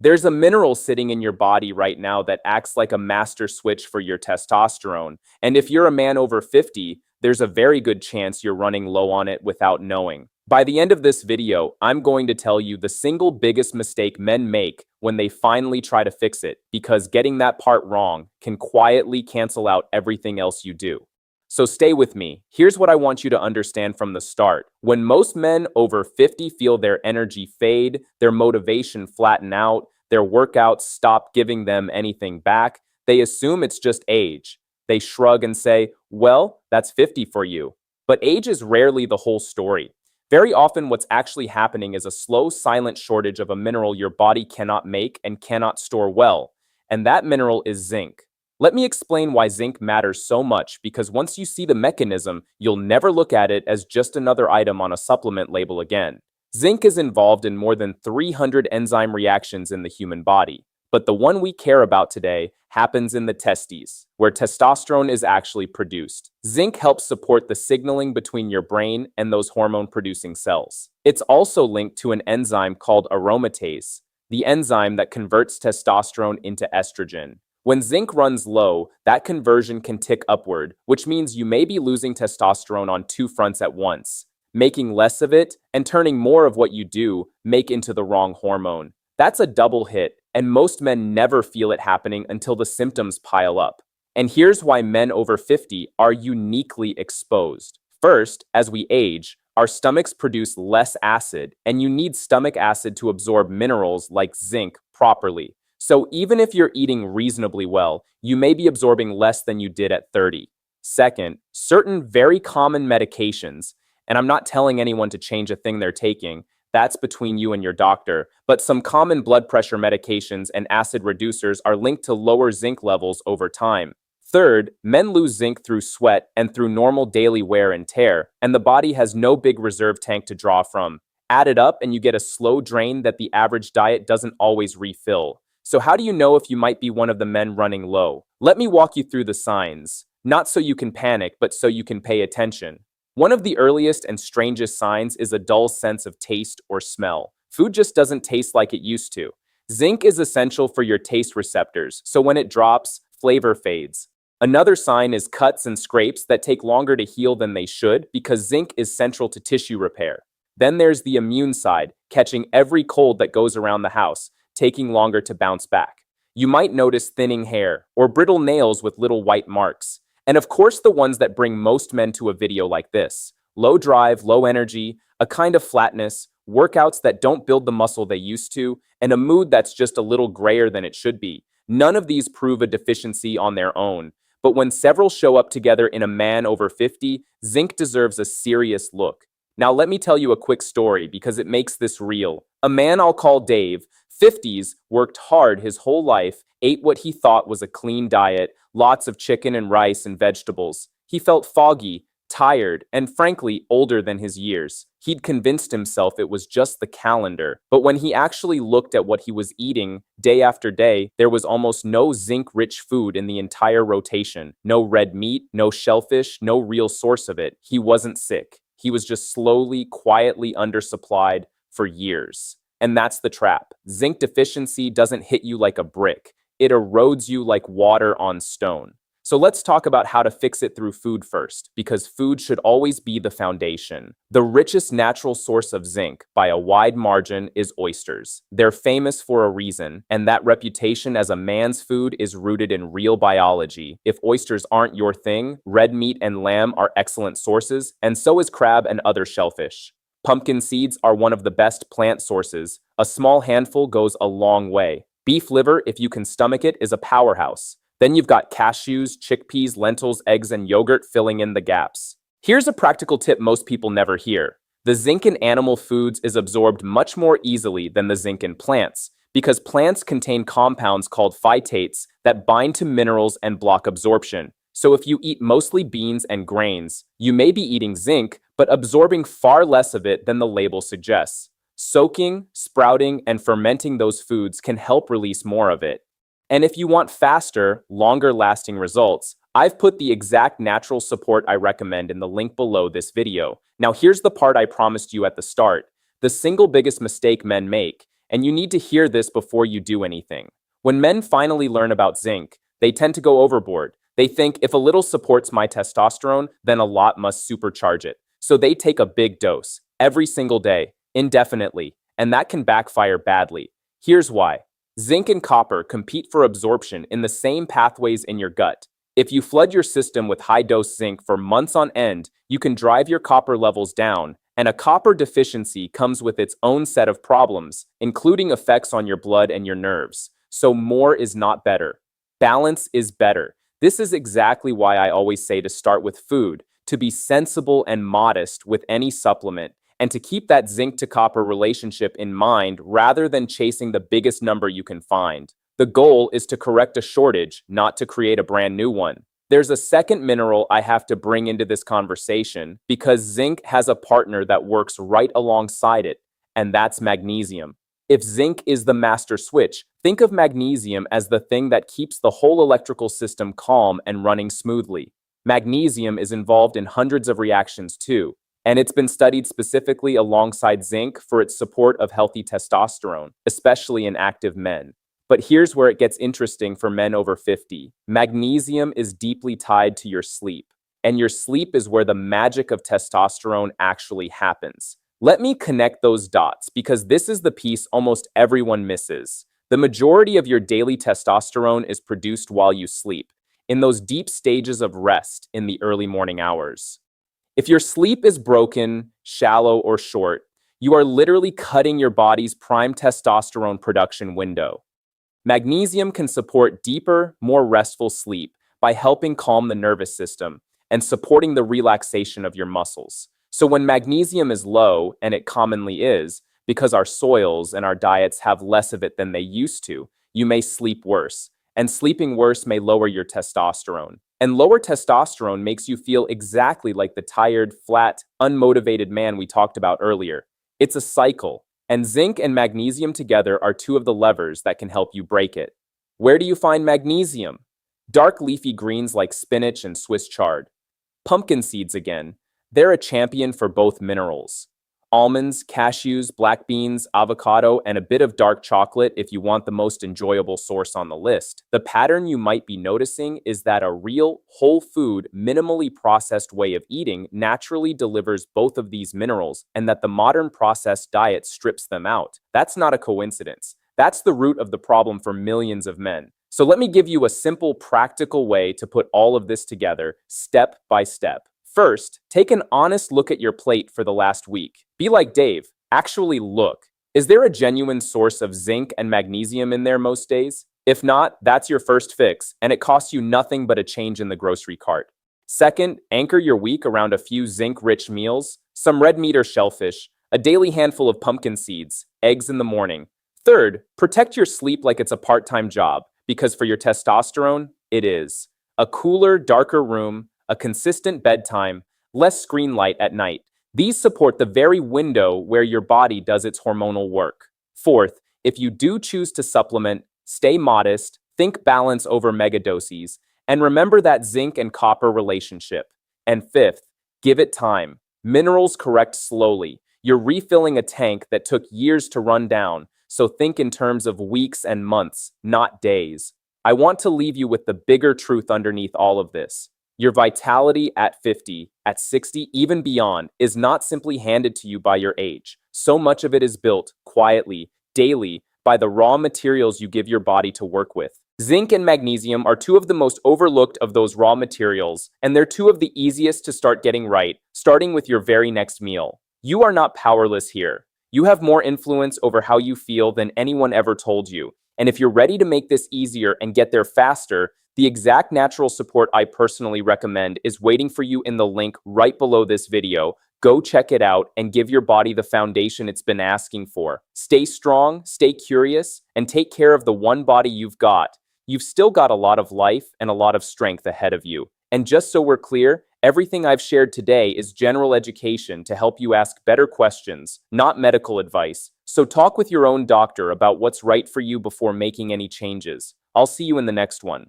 There's a mineral sitting in your body right now that acts like a master switch for your testosterone. And if you're a man over 50, there's a very good chance you're running low on it without knowing. By the end of this video, I'm going to tell you the single biggest mistake men make when they finally try to fix it, because getting that part wrong can quietly cancel out everything else you do. So stay with me. Here's what I want you to understand from the start. When most men over 50 feel their energy fade, their motivation flatten out, their workouts stop giving them anything back, they assume it's just age. They shrug and say, well, that's 50 for you. But age is rarely the whole story. Very often, what's actually happening is a slow, silent shortage of a mineral your body cannot make and cannot store well. And that mineral is zinc. Let me explain why zinc matters so much, because once you see the mechanism, you'll never look at it as just another item on a supplement label again. Zinc is involved in more than 300 enzyme reactions in the human body, but the one we care about today happens in the testes, where testosterone is actually produced. Zinc helps support the signaling between your brain and those hormone-producing cells. It's also linked to an enzyme called aromatase, the enzyme that converts testosterone into estrogen. When zinc runs low, that conversion can tick upward, which means you may be losing testosterone on two fronts at once, making less of it and turning more of what you do make into the wrong hormone. That's a double hit, and most men never feel it happening until the symptoms pile up. And here's why men over 50 are uniquely exposed. First, as we age, our stomachs produce less acid, and you need stomach acid to absorb minerals like zinc properly. So even if you're eating reasonably well, you may be absorbing less than you did at 30. Second, certain very common medications, and I'm not telling anyone to change a thing they're taking, that's between you and your doctor, but some common blood pressure medications and acid reducers are linked to lower zinc levels over time. Third, men lose zinc through sweat and through normal daily wear and tear, and the body has no big reserve tank to draw from. Add it up and you get a slow drain that the average diet doesn't always refill. So how do you know if you might be one of the men running low? Let me walk you through the signs. Not so you can panic, but so you can pay attention. One of the earliest and strangest signs is a dull sense of taste or smell. Food just doesn't taste like it used to. Zinc is essential for your taste receptors, so when it drops, flavor fades. Another sign is cuts and scrapes that take longer to heal than they should because zinc is central to tissue repair. Then there's the immune side, catching every cold that goes around the house, taking longer to bounce back. You might notice thinning hair or brittle nails with little white marks. And of course, the ones that bring most men to a video like this: low drive, low energy, a kind of flatness, workouts that don't build the muscle they used to, and a mood that's just a little grayer than it should be. None of these prove a deficiency on their own, but when several show up together in a man over 50, zinc deserves a serious look. Now let me tell you a quick story because it makes this real. A man I'll call Dave, 50s, worked hard his whole life, ate what he thought was a clean diet, lots of chicken and rice and vegetables. He felt foggy, tired, and frankly, older than his years. He'd convinced himself it was just the calendar, but when he actually looked at what he was eating day after day, there was almost no zinc-rich food in the entire rotation. No red meat, no shellfish, no real source of it. He wasn't sick. He was just slowly, quietly undersupplied for years. And that's the trap. Zinc deficiency doesn't hit you like a brick. It erodes you like water on stone. So let's talk about how to fix it through food first, because food should always be the foundation. The richest natural source of zinc, by a wide margin, is oysters. They're famous for a reason, and that reputation as a man's food is rooted in real biology. If oysters aren't your thing, red meat and lamb are excellent sources, and so is crab and other shellfish. Pumpkin seeds are one of the best plant sources. A small handful goes a long way. Beef liver, if you can stomach it, is a powerhouse. Then you've got cashews, chickpeas, lentils, eggs, and yogurt filling in the gaps. Here's a practical tip most people never hear. The zinc in animal foods is absorbed much more easily than the zinc in plants, because plants contain compounds called phytates that bind to minerals and block absorption. So if you eat mostly beans and grains, you may be eating zinc, but absorbing far less of it than the label suggests. Soaking, sprouting, and fermenting those foods can help release more of it. And if you want faster, longer-lasting results, I've put the exact natural support I recommend in the link below this video. Now here's the part I promised you at the start, the single biggest mistake men make, and you need to hear this before you do anything. When men finally learn about zinc, they tend to go overboard. They think if a little supports my testosterone, then a lot must supercharge it. So they take a big dose, every single day, indefinitely, and that can backfire badly. Here's why. Zinc and copper compete for absorption in the same pathways in your gut. If you flood your system with high-dose zinc for months on end, you can drive your copper levels down, and a copper deficiency comes with its own set of problems, including effects on your blood and your nerves. So more is not better. Balance is better. This is exactly why I always say to start with food, to be sensible and modest with any supplement, and to keep that zinc to copper relationship in mind rather than chasing the biggest number you can find. The goal is to correct a shortage, not to create a brand new one. There's a second mineral I have to bring into this conversation because zinc has a partner that works right alongside it, and that's magnesium. If zinc is the master switch, think of magnesium as the thing that keeps the whole electrical system calm and running smoothly. Magnesium is involved in hundreds of reactions too, and it's been studied specifically alongside zinc for its support of healthy testosterone, especially in active men. But here's where it gets interesting for men over 50. Magnesium is deeply tied to your sleep, and your sleep is where the magic of testosterone actually happens. Let me connect those dots because this is the piece almost everyone misses. The majority of your daily testosterone is produced while you sleep, in those deep stages of rest in the early morning hours. If your sleep is broken, shallow, or short, you are literally cutting your body's prime testosterone production window. Magnesium can support deeper, more restful sleep by helping calm the nervous system and supporting the relaxation of your muscles. So when magnesium is low, and it commonly is, because our soils and our diets have less of it than they used to, you may sleep worse. And sleeping worse may lower your testosterone. And lower testosterone makes you feel exactly like the tired, flat, unmotivated man we talked about earlier. It's a cycle. And zinc and magnesium together are two of the levers that can help you break it. Where do you find magnesium? Dark leafy greens like spinach and Swiss chard. Pumpkin seeds again. They're a champion for both minerals. Almonds, cashews, black beans, avocado, and a bit of dark chocolate if you want the most enjoyable source on the list. The pattern you might be noticing is that a real, whole food, minimally processed way of eating naturally delivers both of these minerals, and that the modern processed diet strips them out. That's not a coincidence. That's the root of the problem for millions of men. So let me give you a simple, practical way to put all of this together, step by step. First, take an honest look at your plate for the last week. Be like Dave. Actually look. Is there a genuine source of zinc and magnesium in there most days? If not, that's your first fix, and it costs you nothing but a change in the grocery cart. Second, anchor your week around a few zinc-rich meals, some red meat or shellfish, a daily handful of pumpkin seeds, eggs in the morning. Third, protect your sleep like it's a part-time job, because for your testosterone, it is. A cooler, darker room, a consistent bedtime, less screen light at night. These support the very window where your body does its hormonal work. Fourth, if you do choose to supplement, stay modest, think balance over megadoses, and remember that zinc and copper relationship. And fifth, give it time. Minerals correct slowly. You're refilling a tank that took years to run down, so think in terms of weeks and months, not days. I want to leave you with the bigger truth underneath all of this. Your vitality at 50, at 60, even beyond, is not simply handed to you by your age. So much of it is built, quietly, daily, by the raw materials you give your body to work with. Zinc and magnesium are two of the most overlooked of those raw materials, and they're two of the easiest to start getting right, starting with your very next meal. You are not powerless here. You have more influence over how you feel than anyone ever told you. And if you're ready to make this easier and get there faster, the exact natural support I personally recommend is waiting for you in the link right below this video. Go check it out and give your body the foundation it's been asking for. Stay strong, stay curious, and take care of the one body you've got. You've still got a lot of life and a lot of strength ahead of you. And just so we're clear, everything I've shared today is general education to help you ask better questions, not medical advice. So talk with your own doctor about what's right for you before making any changes. I'll see you in the next one.